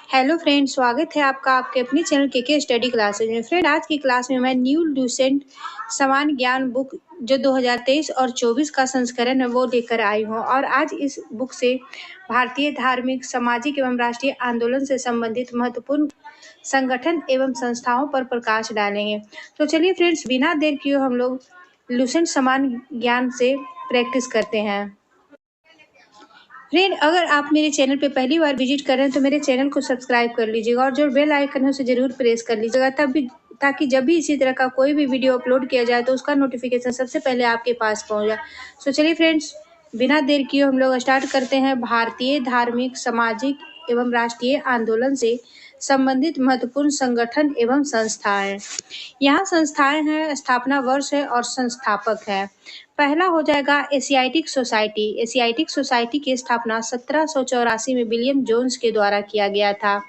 Hello friend, स्वागत है आपका आपके अपनी चैनल के स्टडी क्लासेज में। फ्रेंड, आज की क्लास में मैं न्यू लूसेंट समान ज्ञान बुक जो 2023 और 24 का संस्करण है वो लेकर आई हूँ। और आज इस बुक से भारतीय धार्मिक, सामाजिक एवं राष्ट्रीय आंदोलन से संबंधित महत्वपूर्ण संगठन एवं संस्थाओं पर प्रकाश डालेंगे। तो चलिए फ्रेंड्स, बिना देर किए हम लोग लूसेंट समान ज्ञान से प्रैक्टिस करते हैं। फ्रेंड, अगर आप मेरे चैनल पे पहली बार विजिट कर रहे हैं तो मेरे चैनल को सब्सक्राइब कर लीजिएगा और जो बेल आइकन है उसे जरूर प्रेस कर लीजिएगा ताकि जब भी इसी तरह का कोई भी वीडियो अपलोड किया जाए तो उसका नोटिफिकेशन सबसे पहले आपके पास पहुंच जाए। तो चलिए फ्रेंड्स, बिना देर किए हम लोग स्टार्ट करते हैं। भारतीय धार्मिक, सामाजिक एवं राष्ट्रीय आंदोलन से संबंधित महत्वपूर्ण संगठन एवं संस्थाएं। यहाँ संस्थाएं हैं, स्थापना वर्ष है और संस्थापक है। पहला हो जाएगा एशियाटिक सोसाइटी। एशियाटिक सोसाइटी की स्थापना 1784 में विलियम जोन्स के द्वारा किया गया था।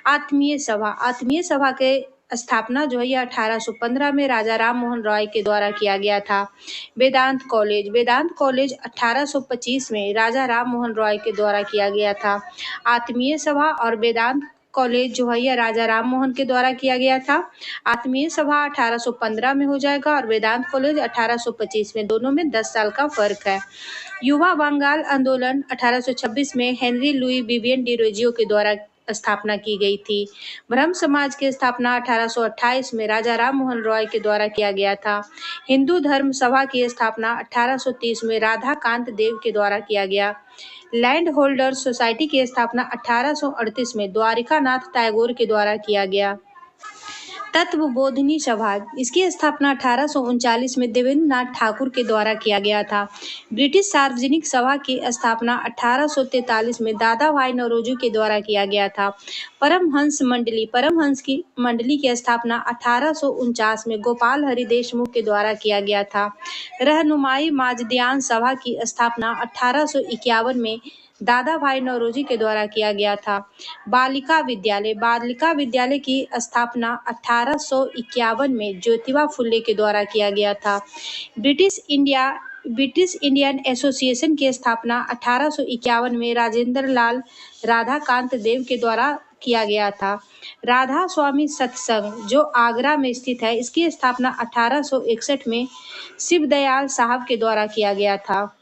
आत्मीय सभा। आत्मीय सभा के स्थापना जो है यह 1815 में राजा राम मोहन रॉय के द्वारा किया गया था। वेदांत कॉलेज। वेदांत कॉलेज 1825 में राजा राम मोहन रॉय के द्वारा किया गया था। आत्मीय सभा और वेदांत कॉलेज जो है यह राजा राम मोहन के द्वारा किया गया था। आत्मीय सभा 1815 में हो जाएगा और वेदांत कॉलेज 1825 में, दोनों में 10 साल का फर्क है। युवा बंगाल आंदोलन 1826 में हेनरी लुई विवियन डिरोजियो के द्वारा स्थापना की गई थी। ब्रह्म समाज की स्थापना 1828 में राजा राम मोहन रॉय के द्वारा किया गया था। हिंदू धर्म सभा की स्थापना 1830 में राधा कांत देव के द्वारा किया गया। लैंड होल्डर्स सोसाइटी की स्थापना 1838 में द्वारिका नाथ टैगोर के द्वारा किया गया। तत्वबोधिनी सभा, इसकी स्थापना 1839 में देवेंद्र नाथ ठाकुर के द्वारा किया गया था। ब्रिटिश सार्वजनिक सभा की स्थापना 1843 में दादा भाई नौरोजी के द्वारा किया गया था। परमहंस मंडली। परमहंस की मंडली की स्थापना 1849 में गोपाल हरि देशमुख के द्वारा किया गया था। रहनुमाई माजदियान सभा की स्थापना 1851 में दादा भाई नौरोजी के द्वारा किया गया था। बालिका विद्यालय। बालिका विद्यालय की स्थापना 1851 में ज्योतिबा फुले के द्वारा किया गया था। ब्रिटिश इंडियन एसोसिएशन की स्थापना 1851 में राजेंद्र लाल राधाकांत देव के द्वारा किया गया था। राधा स्वामी सत्संग जो आगरा में स्थित है, इसकी स्थापना 1861 में शिवदयाल साहब के द्वारा किया गया था।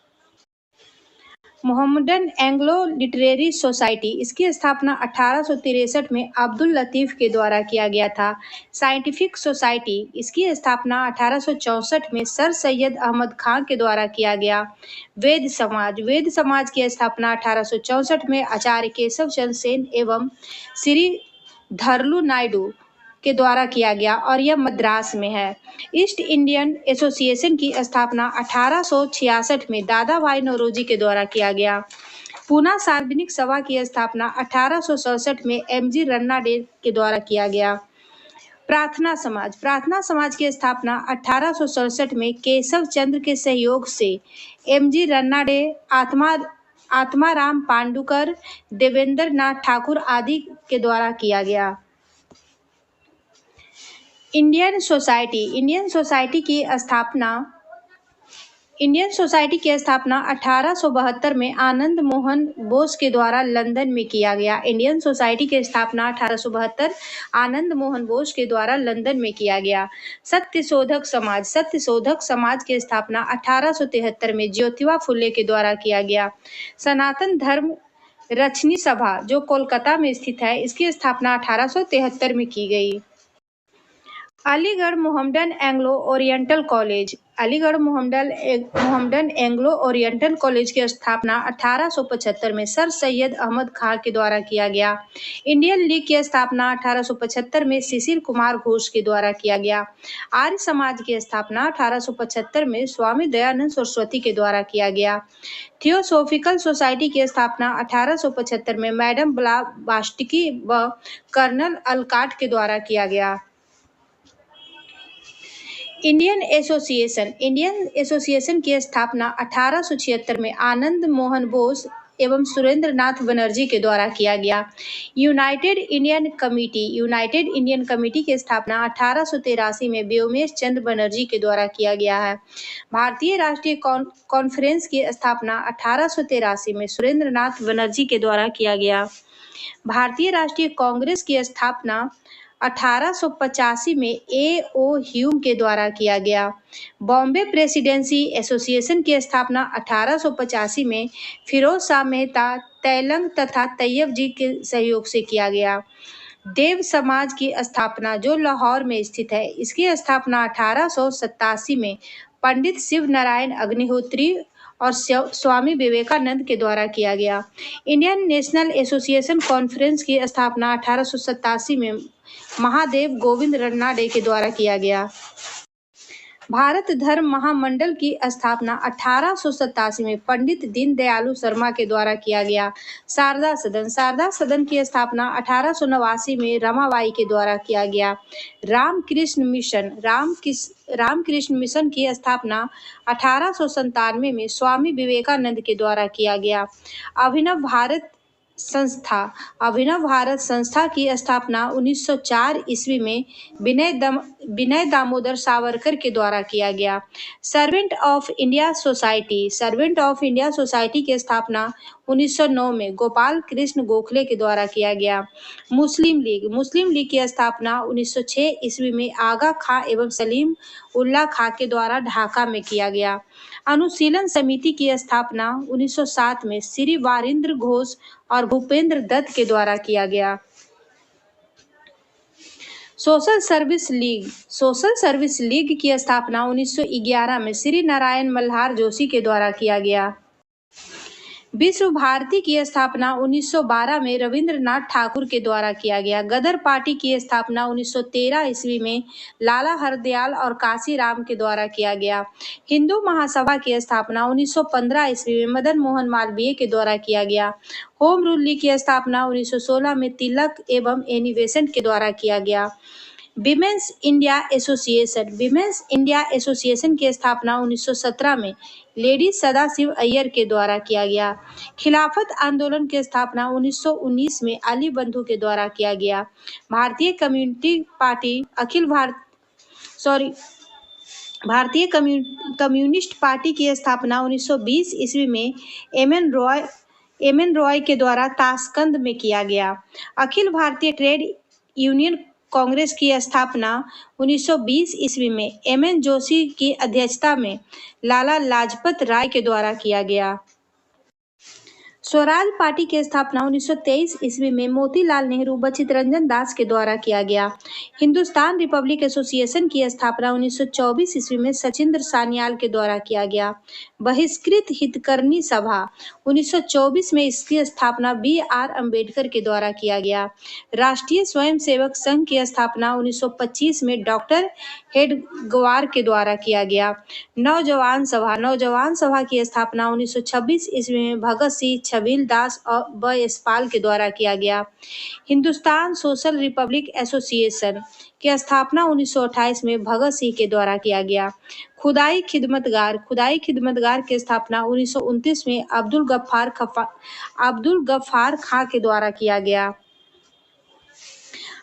मोहम्मदन एंग्लो लिटरेरी सोसाइटी, इसकी स्थापना 1863 में अब्दुल लतीफ के द्वारा किया गया था। साइंटिफिक सोसाइटी, इसकी स्थापना 1864 में सर सैयद अहमद खान के द्वारा किया गया। वेद समाज। वेद समाज की स्थापना 1864 में आचार्य केशव चंद्र सेन एवं श्री धरलू नायडू के द्वारा किया गया और यह मद्रास में है। ईस्ट इंडियन एसोसिएशन की स्थापना 1866 में दादा भाई नौरोजी के द्वारा किया गया। पूना सार्वजनिक सभा की स्थापना 1867 में एमजी रन्नाडे के द्वारा किया गया। प्रार्थना समाज। प्रार्थना समाज की स्थापना 1867 में केशव चंद्र के सहयोग से एमजी रन्नाडे, आत्माराम पांडुकर, देवेंद्र नाथ ठाकुर आदि के द्वारा किया गया। Indian society. इंडियन सोसाइटी की स्थापना 1872 में आनंद मोहन बोस के द्वारा लंदन में किया गया। इंडियन सोसाइटी की स्थापना 1872 आनंद मोहन बोस के द्वारा लंदन में किया गया। सत्यशोधक समाज। सत्यशोधक समाज की स्थापना 1873 में ज्योतिबा फुले के द्वारा किया गया। सनातन धर्म रक्षणी सभा जो कोलकाता में स्थित है, इसकी स्थापना 1873 में की गई। Aligarh Mohammedan Anglo oriental college. Aligarh Mohammedan Anglo oriental college की स्थापना 1875 में सर सैयद अहमद खान के द्वारा किया गया। इंडियन लीग की स्थापना 1875 में शिशिर कुमार घोष के द्वारा किया गया। आर्य समाज की स्थापना 1875 में स्वामी दयानंद सरस्वती के द्वारा किया गया। थियोसोफिकल सोसाइटी की स्थापना 1875 में मैडम ब्लावात्स्की व कर्नल अलकाट के द्वारा किया गया। इंडियन एसोसिएशन की स्थापना 1876 में आनंद मोहन बोस एवं सुरेंद्र नाथ बनर्जी के द्वारा किया गया। यूनाइटेड इंडियन कमेटी की स्थापना 1883 में व्योमेश चंद्र बनर्जी के द्वारा किया गया है। भारतीय राष्ट्रीय कॉन्फ्रेंस की स्थापना 1883 में सुरेंद्र नाथ बनर्जी के द्वारा किया गया। भारतीय राष्ट्रीय कांग्रेस की स्थापना 1885 में A.O. ह्यूम के द्वारा किया गया। बॉम्बे प्रेसिडेंसी एसोसिएशन की स्थापना 1885 में फिरोज शाह मेहता, तैलंग तथा तैयब जी के सहयोग से किया गया। देव समाज की स्थापना जो लाहौर में स्थित है, इसकी स्थापना 1887 में पंडित शिव नारायण अग्निहोत्री और स्वामी विवेकानंद के द्वारा किया गया। इंडियन नेशनल एसोसिएशन कॉन्फ्रेंस की स्थापना 1887 में महादेव गोविंद रनडे के द्वारा किया गया। भारत धर्म महामंडल की स्थापना 1887 में पंडित दीनदयालु शर्मा के द्वारा किया गया। शारदा सदन की स्थापना 1889 में रमाबाई के द्वारा किया गया। रामकृष्ण मिशन की स्थापना 1897 में स्वामी विवेकानंद के द्वारा किया गया। अभिनव भारत संस्था की स्थापना 1904 ईस्वी में विनय दामोदर सावरकर के द्वारा किया गया। सर्वेंट ऑफ इंडिया सोसाइटी की स्थापना 1909 में गोपाल कृष्ण गोखले के द्वारा किया गया। मुस्लिम लीग की स्थापना 1906 ईस्वी में आगा खां एवं सलीम उल्लाह खां के द्वारा ढाका में किया गया। अनुशीलन समिति की स्थापना 1907 में श्री वारिंद्र घोष और भूपेंद्र दत्त के द्वारा किया गया। सोशल सर्विस लीग की स्थापना 1911 में श्री नारायण मल्हार जोशी के द्वारा किया गया। विश्व भारती की स्थापना 1912 में रविंद्रनाथ ठाकुर के द्वारा किया गया। गदर पार्टी की स्थापना 1913 ईस्वी में लाला हरदयाल और काशीराम के द्वारा किया गया। हिंदू महासभा की स्थापना 1915 ईस्वी में मदन मोहन मालवीय के द्वारा किया गया। होम रूल लीग की स्थापना 1916 में तिलक एवं एनी बेसेंट के द्वारा किया गया। विमेंस इंडिया एसोसिएशन की स्थापना 1917 में लेडी सदाशिव अय्यर के द्वारा किया गया। खिलाफत आंदोलन की स्थापना 1919 में अली बंधु के द्वारा किया गया। भारतीय कम्युनिस्ट पार्टी की स्थापना 1920 ईस्वी में एम एन रॉय के द्वारा ताशकंद में किया गया। अखिल भारतीय ट्रेड यूनियन कांग्रेस की स्थापना 1920 ईस्वी में एम एन जोशी की अध्यक्षता में लाला लाजपत राय के द्वारा किया गया। स्वराज पार्टी की स्थापना 1923 ईस्वी में मोतीलाल नेहरू व चित्तरंजन दास के द्वारा किया गया। हिंदुस्तान रिपब्लिक एसोसिएशन की स्थापना 1924 ईस्वी में सचिंद्र सान्याल के द्वारा किया गया। बहिष्कृत हितकर्मी सभा 1924 में इसकी स्थापना B.R. अम्बेडकर के द्वारा किया गया। राष्ट्रीय स्वयंसेवक संघ की स्थापना 1925 में डॉक्टर हेडगवार के द्वारा किया गया। नौजवान सभा की स्थापना 1926 ईस्वी में भगत सिंह, छबील दास व यशपाल के द्वारा किया गया। हिंदुस्तान सोशल रिपब्लिक एसोसिएशन की स्थापना 1928 में भगत सिंह के द्वारा किया गया। खुदाई खिदमतगार की स्थापना 1929 में अब्दुल गफ्फार खां के द्वारा किया गया।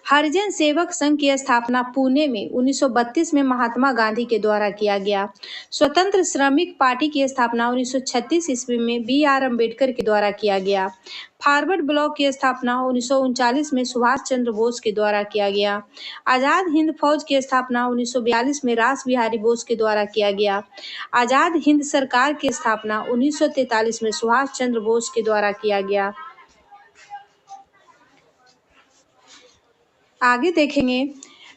हरिजन सेवक संघ की स्थापना पुणे में 1932 में महात्मा गांधी के द्वारा किया गया। स्वतंत्र श्रमिक पार्टी की स्थापना 1936 ईस्वी में B.R. अम्बेडकर के द्वारा किया गया। फॉरवर्ड ब्लॉक की स्थापना 1939 में सुभाष चंद्र बोस के द्वारा किया गया। आजाद हिंद फौज की स्थापना 1942 में रास बिहारी बोस के द्वारा किया गया। आजाद हिंद सरकार की स्थापना 1943 में सुभाष चंद्र बोस के द्वारा किया गया। आगे देखेंगे,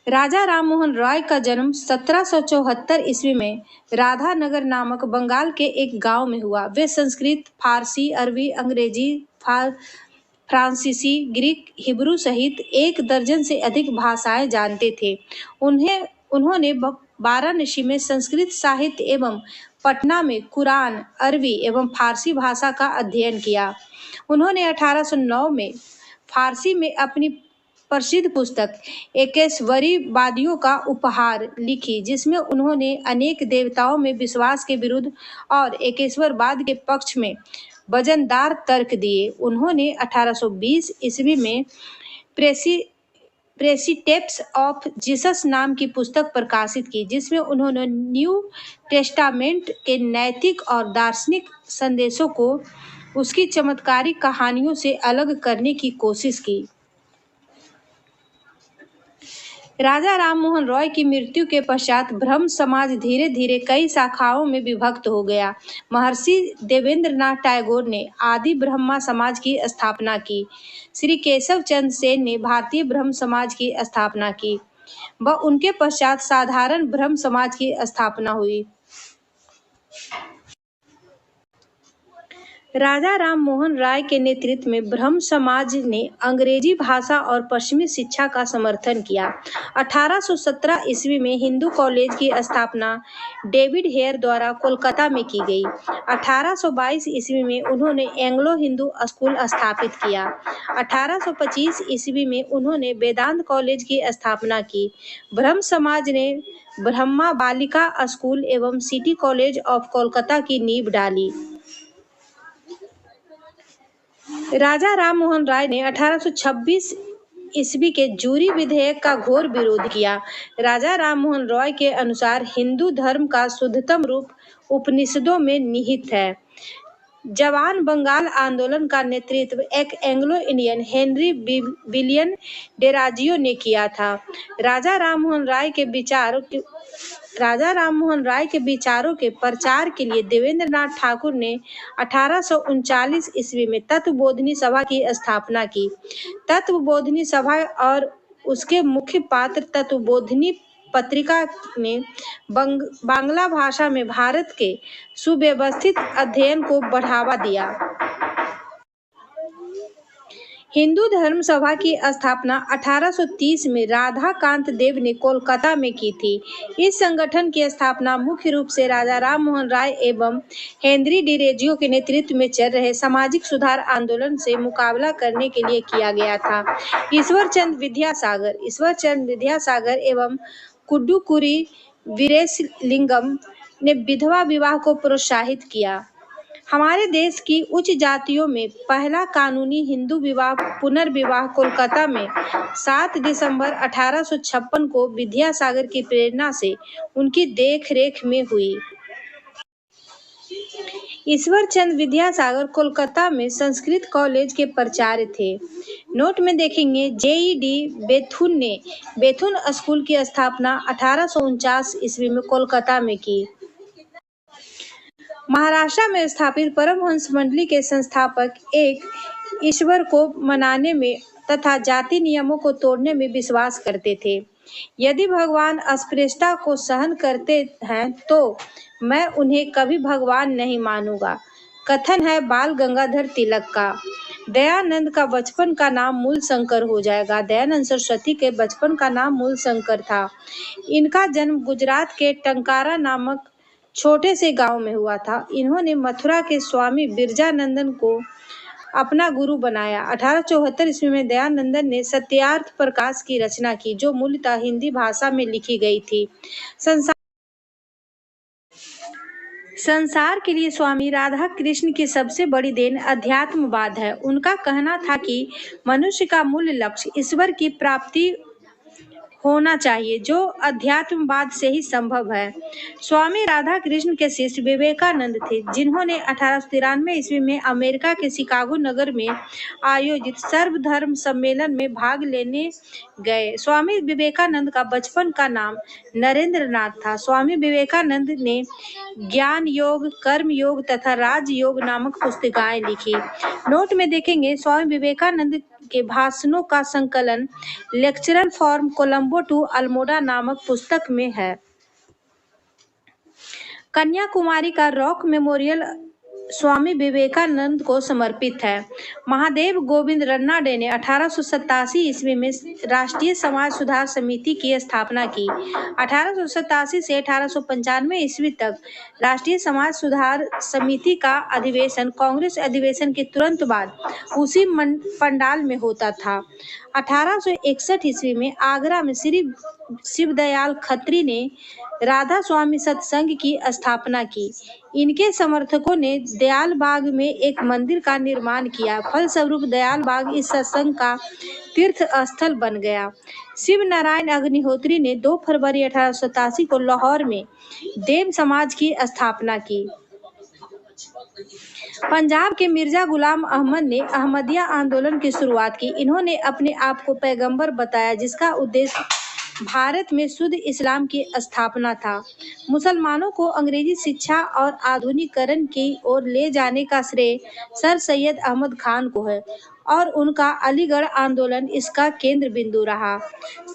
राजा राममोहन रॉय का जन्म 1774 ईस्वी में राधानगर नामक बंगाल के एक गांव में हुआ। वे संस्कृत, फारसी, अरबी, अंग्रेजी, फ्रांसीसी, ग्रीक, हिब्रू सहित 1 दर्जन से अधिक भाषाएं जानते थे। उन्होंने वाराणसी में संस्कृत साहित्य एवं पटना में कुरान, अरबी एवं फारसी भाषा का अध्ययन किया। उन्होंने 1809 में फारसी में अपनी प्रसिद्ध पुस्तक एकेश्वरीवादियों का उपहार लिखी, जिसमें उन्होंने अनेक देवताओं में विश्वास के विरुद्ध और एकेश्वरवाद के पक्ष में वजनदार तर्क दिए। उन्होंने 1820 ईस्वी में प्रेसिटेप्स ऑफ जीसस नाम की पुस्तक प्रकाशित की, जिसमें उन्होंने न्यू टेस्टामेंट के नैतिक और दार्शनिक संदेशों को उसकी चमत्कारिक कहानियों से अलग करने की कोशिश की। राजा राममोहन रॉय की मृत्यु के पश्चात ब्रह्म समाज धीरे धीरे कई शाखाओं में विभक्त हो गया। महर्षि देवेंद्रनाथ टैगोर ने आदि ब्रह्मा समाज की स्थापना की। श्री केशव चंद्र सेन ने भारतीय ब्रह्म समाज की स्थापना की व उनके पश्चात साधारण ब्रह्म समाज की स्थापना हुई। राजा राममोहन राय के नेतृत्व में ब्रह्म समाज ने अंग्रेजी भाषा और पश्चिमी शिक्षा का समर्थन किया। 1817 ईस्वी में हिंदू कॉलेज की स्थापना डेविड हेयर द्वारा कोलकाता में की गई। 1822 ईस्वी में उन्होंने एंग्लो हिंदू स्कूल स्थापित किया। 1825 ईस्वी में उन्होंने वेदांत कॉलेज की स्थापना की। ब्रह्म समाज ने ब्रह्मा बालिका स्कूल एवं सिटी कॉलेज ऑफ कोलकाता की नींव डाली। राजा राममोहन राय ने 1826 ईस्वी के जूरी विधेयक का घोर विरोध किया। राजा राममोहन रॉय के अनुसार हिंदू धर्म का शुद्धतम रूप उपनिषदों में निहित है। जवान बंगाल आंदोलन का नेतृत्व एक एंग्लो इंडियन हेनरी विलियम डेराजियो ने किया था। राजा राममोहन राय के विचारों के प्रचार के लिए देवेंद्रनाथ ठाकुर ने 1839 ईस्वी में तत्वबोधिनी सभा की स्थापना की। तत्वबोधिनी सभा और उसके मुख्य पात्र तत्वबोधिनी पत्रिका ने बांग्ला भाषा में भारत के सुव्यवस्थित अध्ययन को बढ़ावा दिया। हिंदू धर्म सभा की स्थापना 1830 में राधाकांत देव ने कोलकाता में की थी। इस संगठन की स्थापना मुख्य रूप से राजा राममोहन राय एवं हेनरी डेराजियो के नेतृत्व में चल रहे सामाजिक सुधार आंदोलन से मुकाबला करने के लिए किया गया था। ईश्वरचंद विद्यासागर एवं कुड्डुकुरी वीरेशलिंगम ने विधवा विवाह को प्रोत्साहित किया। हमारे देश की उच्च जातियों में पहला कानूनी हिंदू पुनर्विवाह कोलकाता में 7 दिसंबर 1856 को विद्यासागर की प्रेरणा से उनकी देखरेख में हुई। ईश्वरचंद विद्यासागर कोलकाता में संस्कृत कॉलेज के प्राचार्य थे। नोट में देखेंगे JED बेथुन ने बेथुन स्कूल की स्थापना 1849 ईस्वी में कोलकाता में की। महाराष्ट्र में स्थापित परमहंस मंडली के संस्थापक एक ईश्वर को मनाने में तथा जाति नियमों को तोड़ने में विश्वास करते थे। यदि भगवान अस्पृश्यता को सहन करते हैं तो मैं उन्हें कभी भगवान नहीं मानूंगा, कथन है बाल गंगाधर तिलक का। दयानंद का बचपन का नाम मूल शंकर हो जाएगा। दयानंद सरस्वती के बचपन का नाम मूल शंकर था। इनका जन्म गुजरात के टंकारा नामक छोटे से गांव में हुआ था। इन्होंने मथुरा के स्वामी बिरजानंदन को अपना गुरु बनाया। 1874 ईस्वी में दयानंदन ने सत्यार्थ प्रकाश की रचना की, जो मूलतः हिंदी भाषा में लिखी गई थी। संसार के लिए स्वामी राधा कृष्ण की सबसे बड़ी देन अध्यात्मवाद है। उनका कहना था कि मनुष्य का मूल लक्ष्य ईश्वर की प्राप्ति होना चाहिए, जो अध्यात्मवाद से ही संभव है। स्वामी राधा कृष्ण के शिष्य विवेकानंद थे, जिन्होंने 1893 ईस्वी में अमेरिका के शिकागो नगर में आयोजित सर्वधर्म सम्मेलन में भाग लेने गए। स्वामी विवेकानंद का बचपन का नाम नरेंद्रनाथ था। स्वामी विवेकानंद ने ज्ञान योग, कर्म योग तथा राजयोग नामक पुस्तिकाएं लिखी। नोट में देखेंगे स्वामी विवेकानंद के भाषणों का संकलन lecturer from Colombo to Almora नामक पुस्तक में है। कन्याकुमारी का रॉक मेमोरियल स्वामी विवेकानंद को समर्पित है। महादेव गोविंद रन्नाडे ने 1887 ईस्वी में राष्ट्रीय समाज सुधार समिति की स्थापना की। 1887 से 1895 ईस्वी तक राष्ट्रीय समाज सुधार समिति का अधिवेशन कांग्रेस अधिवेशन के तुरंत बाद उसी पंडाल में होता था। 1861 ईस्वी में आगरा में श्री शिवदयाल खत्री ने राधा स्वामी सत्संग की स्थापना की। इनके समर्थकों ने दयाल बाग में एक मंदिर का निर्माण किया। फलस्वरूप दयाल बाग इस सत्संग का तीर्थ स्थल बन गया। शिव नारायण अग्निहोत्री ने 2 फरवरी 1887 को लाहौर में देव समाज की स्थापना की। पंजाब के मिर्जा गुलाम अहमद ने अहमदिया आंदोलन की शुरुआत की। इन्होंने अपने आप को पैगंबर बताया, जिसका उद्देश्य भारत में शुद्ध इस्लाम की स्थापना था। मुसलमानों को अंग्रेजी शिक्षा और आधुनिकीकरण की ओर ले जाने का श्रेय सर सैयद अहमद खान को है और उनका अलीगढ़ आंदोलन इसका केंद्र बिंदु रहा।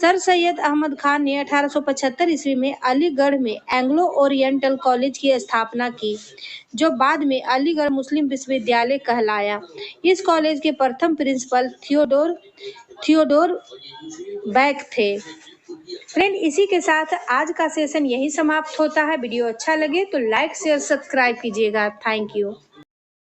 सर सैयद अहमद खान ने 1875 ईस्वी में अलीगढ़ में एंग्लो ओरिएंटल कॉलेज की स्थापना की, जो बाद में अलीगढ़ मुस्लिम विश्वविद्यालय कहलाया। इस कॉलेज के प्रथम प्रिंसिपल थियोडोर बैक थे। फ्रेंड, इसी के साथ आज का सेशन यही समाप्त होता है। वीडियो अच्छा लगे तो लाइक शेयर सब्सक्राइब कीजिएगा। Thank you.